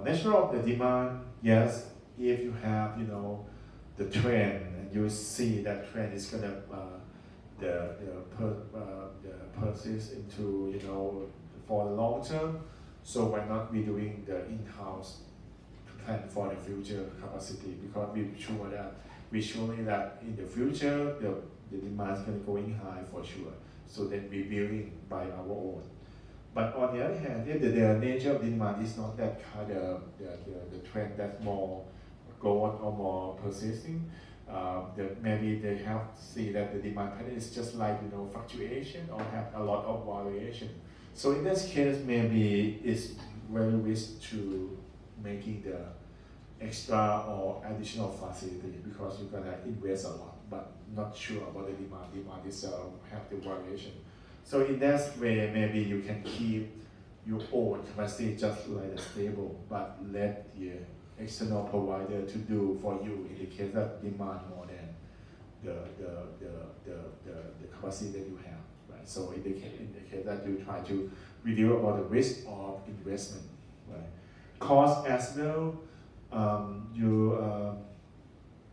Nature of the demand, yes, if you have the trend and you see that trend is gonna persist into for the long term. So why not be doing the in-house plan for the future capacity, because we surely that in the future the demand is going to going high for sure. So then we building by our own. But on the other hand, if the nature of the demand is not that kind of the trend that's more growth or more persisting, maybe they have to see that the demand pattern is just like fluctuation or have a lot of variation. So in this case, maybe it's very risk to making the extra or additional facility because you're gonna invest a lot, but not sure about the demand. Demand is have the variation. So in that way, maybe you can keep your own capacity just like stable, but let the external provider to do for you in the case that demand more than the capacity that you have, right? right? So indicate that you try to reduce about the risk of investment, right? Cost as well.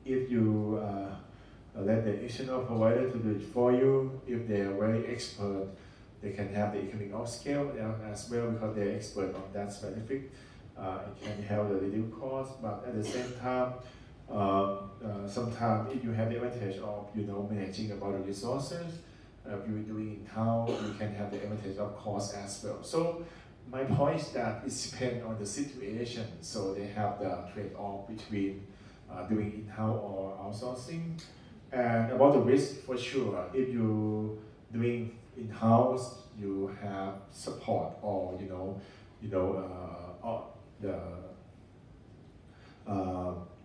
If you let the external provider to do it for you, if they are very expert, they can have the economy of scale as well because they're expert on that specific. It can help the reduce cost, but at the same time, sometimes if you have the advantage of managing about the resources, if you're doing in-house, you can have the advantage of cost as well. So my point is that it depends on the situation. So they have the trade-off between doing in-house or outsourcing. And about the risk, for sure, if you doing in-house, you have support or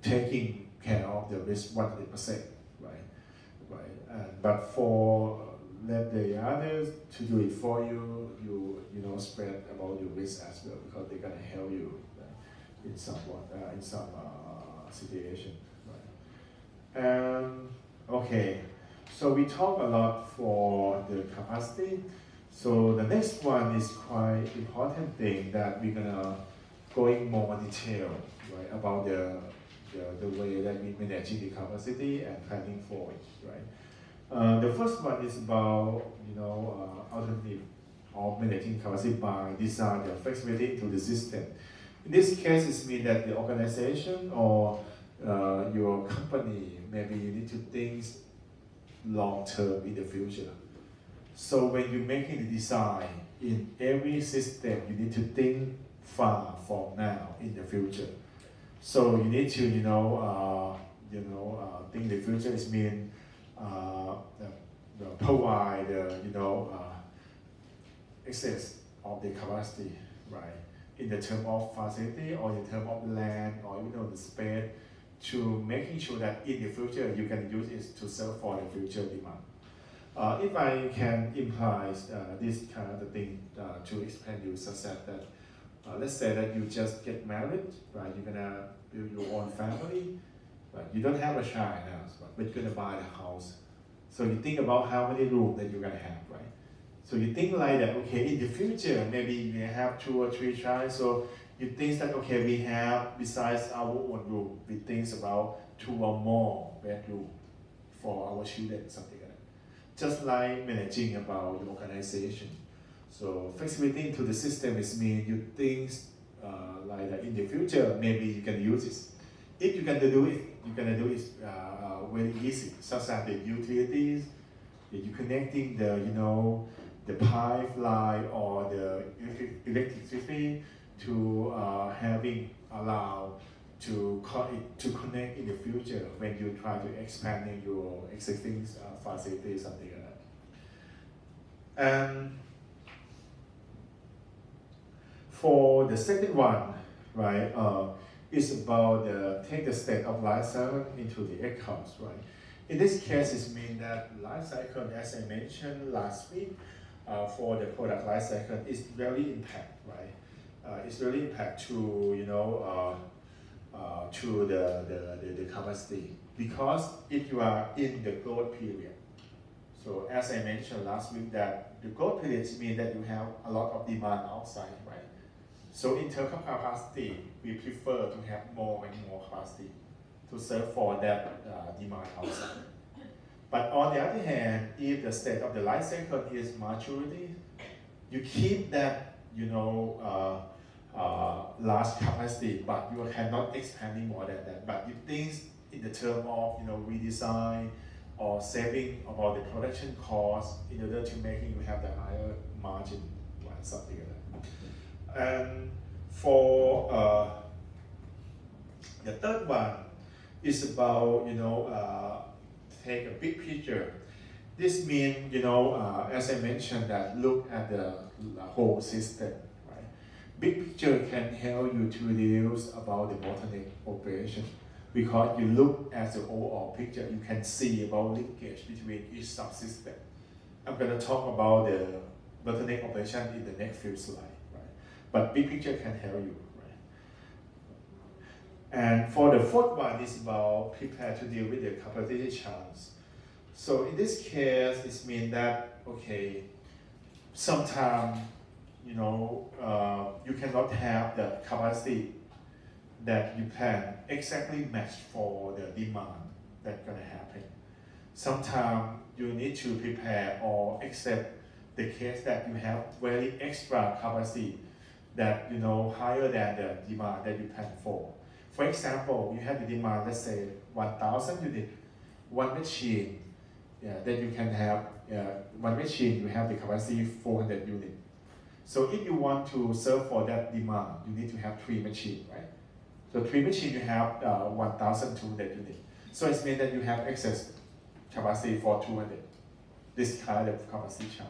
taking care of the risk 100%, right? But for let the others to do it for you, spread about your risk as well because they're gonna help you in some situation, right? Okay, so we talk a lot for the capacity. So the next one is quite important thing that we're gonna go in more detail, right, about the way that we managing the capacity and planning for it, right? The first one is about alternative of managing capacity by design the flexibility into the system. In this case, it means that the organization or your company, maybe you need to think long term in the future. So when you're making the design in every system, you need to think far from now in the future. So you need to think the future is mean provide excess of the capacity, right? In the term of facility or in term of land or the space, to making sure that in the future you can use it to serve for the future demand. If I can imply this kind of thing to explain you such that let's say that you just get married, right? You're gonna build your own family, right? You don't have a child now, but you're gonna buy the house. So you think about how many rooms that you're gonna have, right? So you think like that, okay, in the future, maybe you may have 2 or 3 children, so you think that, okay, we have, besides our own room, we think about 2 or more bedrooms for our children, something like that. Just like managing about your organization. So flexibility into the system is mean you think like that in the future, maybe you can use it. If you can do it, you're gonna do it very easy, such as the utilities, you connecting the pipeline or the electricity to having allowed to connect in the future when you try to expanding your existing facilities, something like that. And for the second one, right, it's about take the state of life cycle into the accounts, right? In this case, it means that life cycle, as I mentioned last week, for the product life cycle is very impact, right? It's really impact to to the capacity, because if you are in the growth period, so as I mentioned last week, that the growth period means that you have a lot of demand outside, right? So in terms of capacity, we prefer to have more and more capacity to serve for that demand outside. But on the other hand, if the state of the life cycle is maturity, you keep that large capacity, but you cannot expand more than that. But you think in the term of redesign or saving about the production cost in order to making you have the higher margin, right? Something like that. And for the third one is about take a big picture. This means as I mentioned, that look at the whole system. Big picture can help you to reduce about the bottleneck operation, because you look at the overall picture, you can see about linkage between each subsystem. I'm going to talk about the bottleneck operation in the next few slides, right? But big picture can help you, right? And for the fourth one is about prepare to deal with the capacity challenge. So in this case, it means that, okay, sometimes, you cannot have the capacity that you plan exactly match for the demand that's going to happen. Sometimes you need to prepare or accept the case that you have very extra capacity that higher than the demand that you plan for. For example, you have the demand, let's say 1,000 units, one machine that you can have, one machine you have the capacity 400 units. So if you want to serve for that demand, you need to have 3 machines, right? So 3 machines you have 1,200 units. So it means that you have excess capacity for 200. This kind of capacity chart.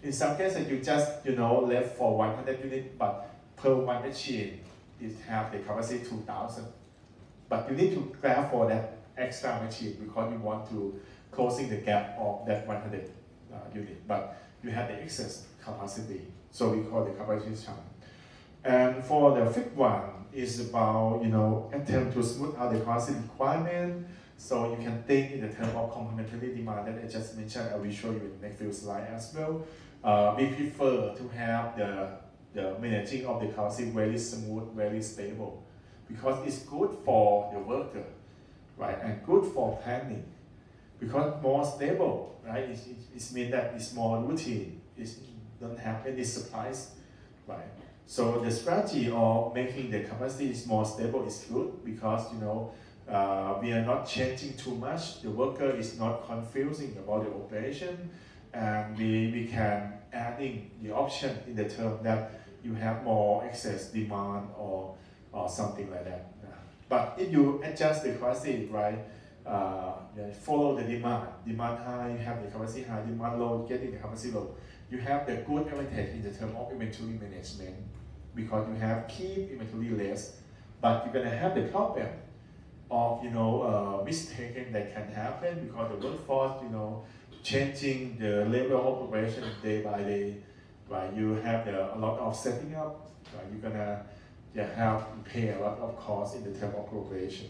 In some cases, you just left for 100 units, but per one machine it have the capacity 2,000. But you need to grab for that extra machine because you want to closing the gap of that 100 unit. But you have the excess capacity, so we call the capacity chart. And for the fifth one is about attempt to smooth out the capacity requirement. So you can think in the term of complementary demand that I just mentioned. I will show you in the next few slides as well. We prefer to have the managing of the capacity very smooth, very stable, because it's good for the worker, right, and good for planning. Because more stable, right, it means that it's more routine. It don't have any surprise, right. So the strategy of making the capacity is more stable is good because we are not changing too much. The worker is not confusing about the operation, and we can adding the option in the term that you have more excess demand or something like that. But if you adjust the capacity, right, follow the demand high, you have the capacity high, demand low, getting the capacity low. You have the good advantage in the term of inventory management because you have keep inventory less, but you're gonna have the problem of mistaken that can happen because the workforce changing the level of operation day by day, right? You have a lot of setting up, right? You're gonna have to pay a lot of cost in the term of operation.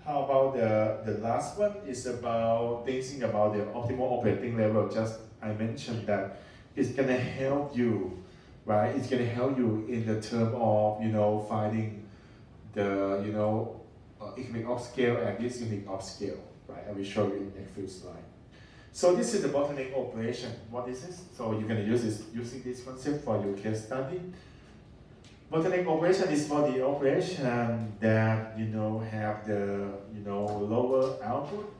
How about the last one is about thinking about the optimal operating level. Just I mentioned that it's gonna help you, right? It's gonna help you in the term of finding the economic of scale and diseconomic of scale, right? I will show you in the next few slides. So this is the bottleneck operation. What is this? So you're gonna use this using this concept for your case study. Bottleneck operation is for the operation that have the lower output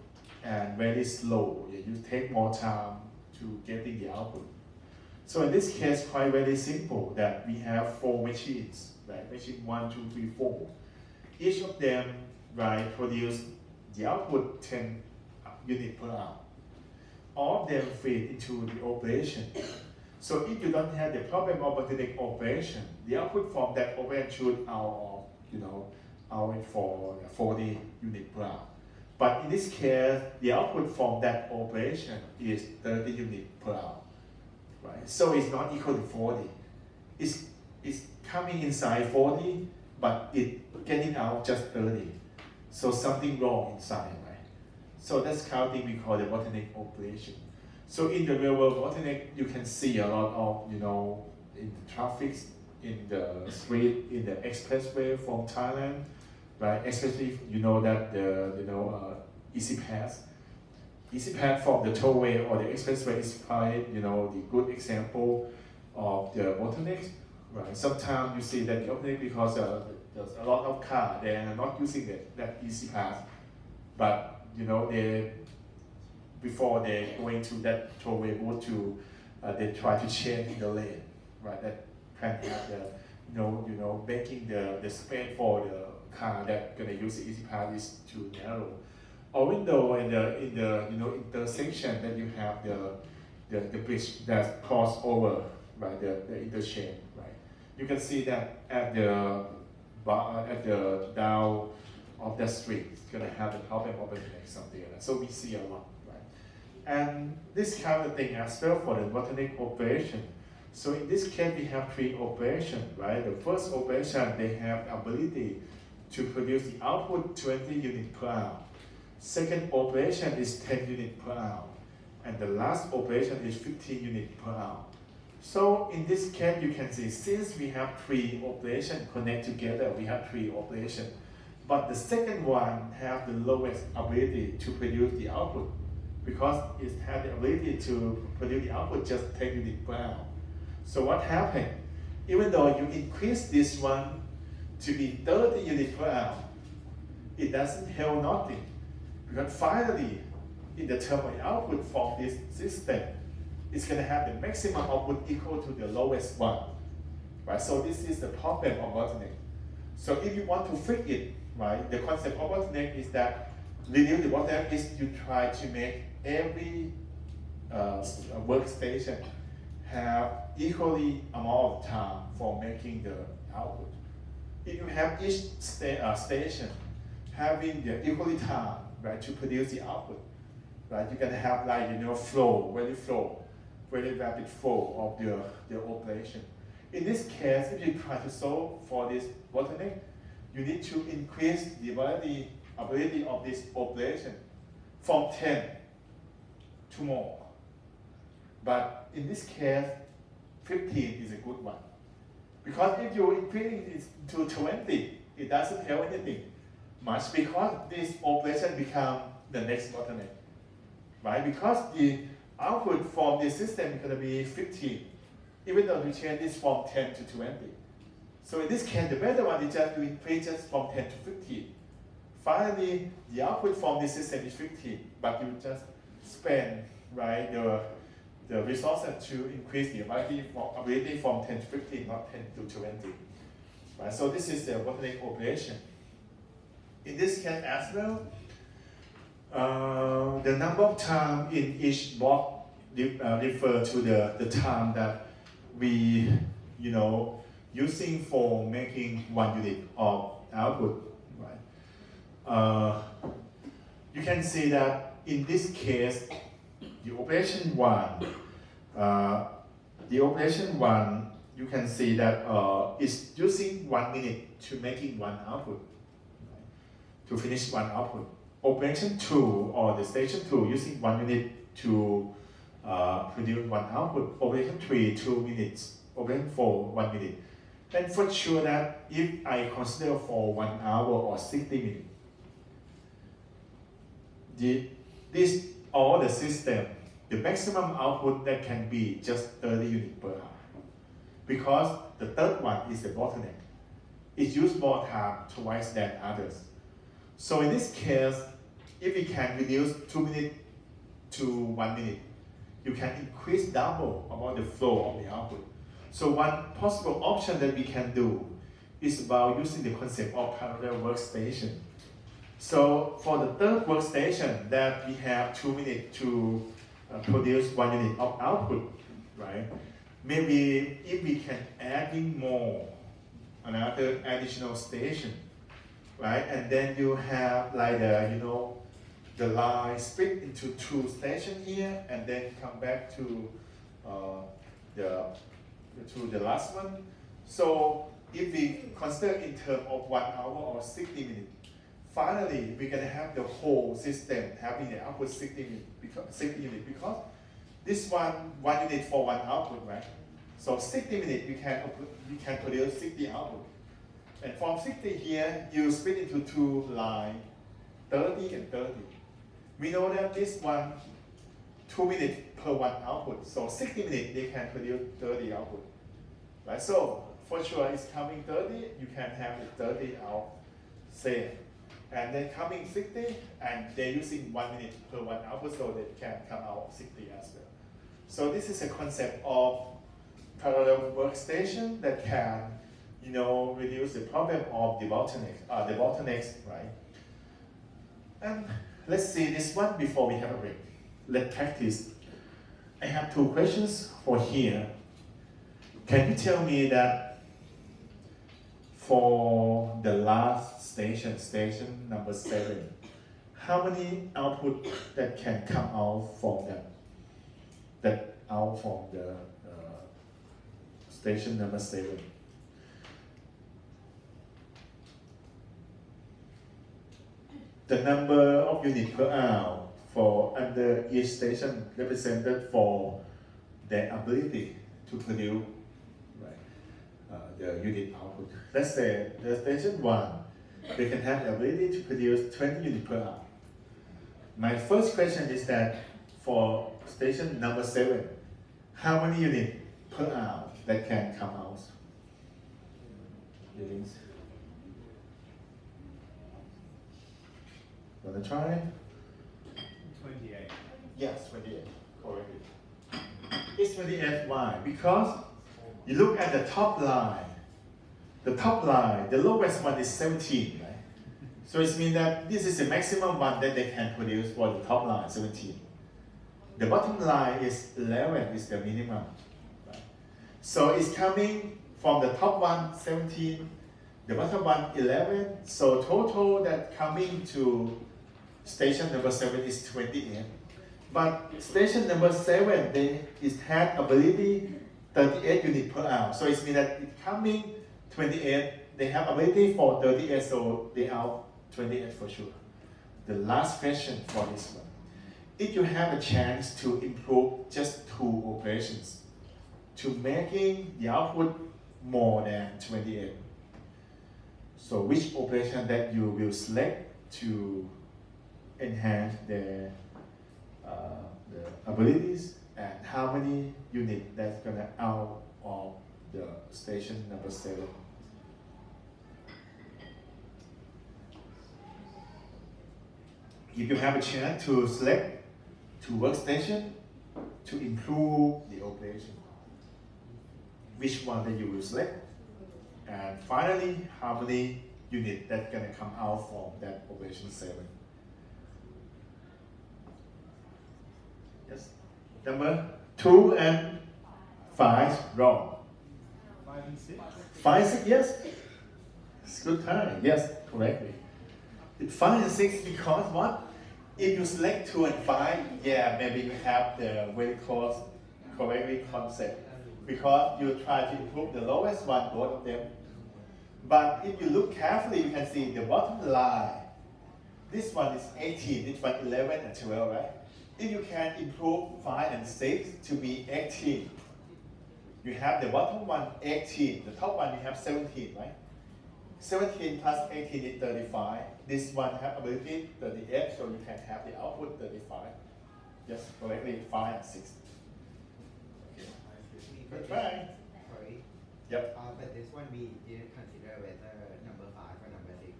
and very slow. You take more time to getting the output. So in this case, quite very simple that we have 4 machines, right? Machine 1, 2, 3, 4. Each of them, right, produce the output 10 units per hour. All of them fit into the operation. So if you don't have the problem of bottleneck operation, the output from that operation should out for 40 units per hour. But in this case, the output from that operation is 30 units per hour, right? So it's not equal to 40. It's coming inside 40, but it getting out just 30. So something wrong inside, right? So that's counting we call the bottleneck operation. So in the real world bottleneck, you can see a lot of, in the traffic, in the street, in the expressway from Thailand, right? Especially that the EasyPass. EasyPass from the tollway or the expressway is quite, the good example of the bottlenecks, right? Sometimes you see that the bottleneck because there's a lot of cars, they are not using that EasyPass, but before they go into that tollway booth they try to change the lane, right? That can have the making the space for the car that gonna use the EasyPass is too narrow. Or window in the intersection that you have the bridge that cross over, right? The interchange, right? You can see that at the down of the street, it's gonna have the problem of bottleneck, something like that. So we see a lot, right? And this kind of thing as well for the bottleneck operation. So in this case, we have 3 operations, right? The first operation, they have ability to produce the output 20 units per hour. Second operation is 10 units per hour. and the last operation is 15 units per hour. So in this case, you can see since we have 3 operations connect together, we have 3 operations. But the second one have the lowest ability to produce the output because it has the ability to produce the output just 10 units per hour. So what happened? Even though you increase this one to be 30 units per hour, it doesn't help nothing. Because finally, in the term of output from this system, it's going to have the maximum output equal to the lowest one. Right? So this is the problem of bottleneck. So if you want to fix it, right, the concept of bottleneck is that reduce the bottleneck is you try to make every workstation have equally amount of time for making the output. If you have each station having the equally time, right, to produce the output, right, you can have like very rapid flow of the operation. In this case, if you try to solve for this bottleneck, you need to increase the ability of this operation from 10 to more. But in this case, 15 is a good one. Because if you're increasing it to 20, it doesn't help anything much because this operation becomes the next bottleneck, right? Because the output from the system is going to be 15, even though you change this from 10 to 20. So in this case, the better one is just to increase just from 10 to 15. Finally, the output from this system is 15, but you just spend, right, the resources to increase the ability from 10 to 15, not 10 to 20. Right? So this is the bottleneck operation. In this case as well, the number of time in each block refer to the time that we, using for making 1 unit of output. Right? You can see that in this case, the operation one, you can see that is using 1 minute to making 1 output, right? To finish 1 output. Operation 2 or the station 2 using 1 minute to produce 1 output. Operation 3, 2 minutes. Operation 4, 1 minute. And for sure that if I consider for 1 hour or 60 minutes, all the system, the maximum output that can be just 30 units per hour. Because the third one is the bottleneck. It uses more time twice than others. So in this case, if we can reduce 2 minutes to 1 minute, you can increase double about the flow of the output. So one possible option that we can do is about using the concept of parallel workstation. So for the third workstation that we have 2 minutes to produce 1 unit of output, right? Maybe if we can add in more, another additional station, right? And then you have like the line split into 2 stations here, and then come back to the last one. So if we consider in terms of 1 hour or 60 minutes, finally we're gonna have the whole system having the output 60 units because this one unit for 1 output, right? So 60 minutes we can produce 60 output. And from 60 here, you split into 2 lines, 30 and 30. We know that this one, 2 minutes per 1 output. So 60 minutes, they can produce 30 output. Right? So for sure, it's coming 30, you can have the 30 out same. And then coming 60, and they're using 1 minute per 1 output, so they can come out 60 as well. So this is a concept of parallel workstation that can, reduce the problem of the bottlenecks, right? And let's see this one before we have a break. Let's practice. I have 2 questions for here. Can you tell me that for the last station number 7, how many output that can come out from the station number 7? The number of units per hour for under each station represented for their ability to produce the unit output. Let's say the station 1, they can have the ability to produce 20 units per hour. My first question is that for station number 7, how many units per hour that can come out? Units. Wanna try? 28. Yes, 28. Correct. It's 28. Why? Because you look at the top line. The top line, the lowest one is 17, right? So it means that this is the maximum one that they can produce for the top line, 17. The bottom line is 11, is the minimum. Right? So it's coming from the top one, 17, the bottom one, 11. So total that coming to station number 7 is 28. But station number 7, it has ability 38 units per hour. So it means that it's coming 28, they have ability for 38, so they out 28 for sure. The last question for this one. If you have a chance to improve just 2 operations to making the output more than 28, so which operation that you will select to enhance the abilities, and how many units that's gonna out of the station number 7? If you have a chance to select 2 workstations to improve the operation, which one that you will select? And finally, how many units that's gonna come out from that operation 7? Yes. Number 2 and 5, wrong. 5 and 6. 5, 6, yes. It's good time. Yes, correctly. 5 and 6 because what? If you select 2 and 5, yeah, maybe you have the very close correctly concept because you try to improve the lowest one, both of them. But if you look carefully, you can see the bottom line. This one is 18, this one 11 and 12, right? If you can improve 5 and 6 to be 18, you have the bottom one 18, the top one you have 17, right? 17 plus 18 is 35. This one have ability 38, so you can have the output 35. Yes, correctly, 5 and 6. Okay. Good try. Sorry. Yep. But this one we didn't consider whether number 5 or number 6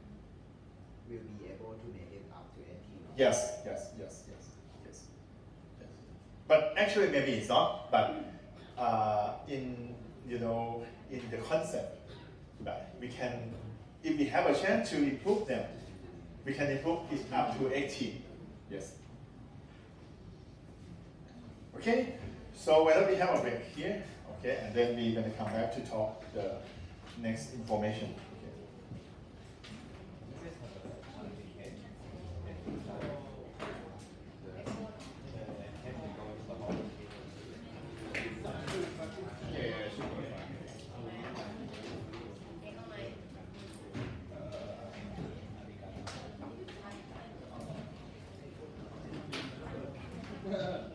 will be able to make it up to 18. Yes. But actually, maybe it's not. But in the concept, right, we can, if we have a chance to improve them, we can improve it up to 18. Yes. Okay. So whether we have a break here, okay, and then we're going to come back to talk the next information. Okay.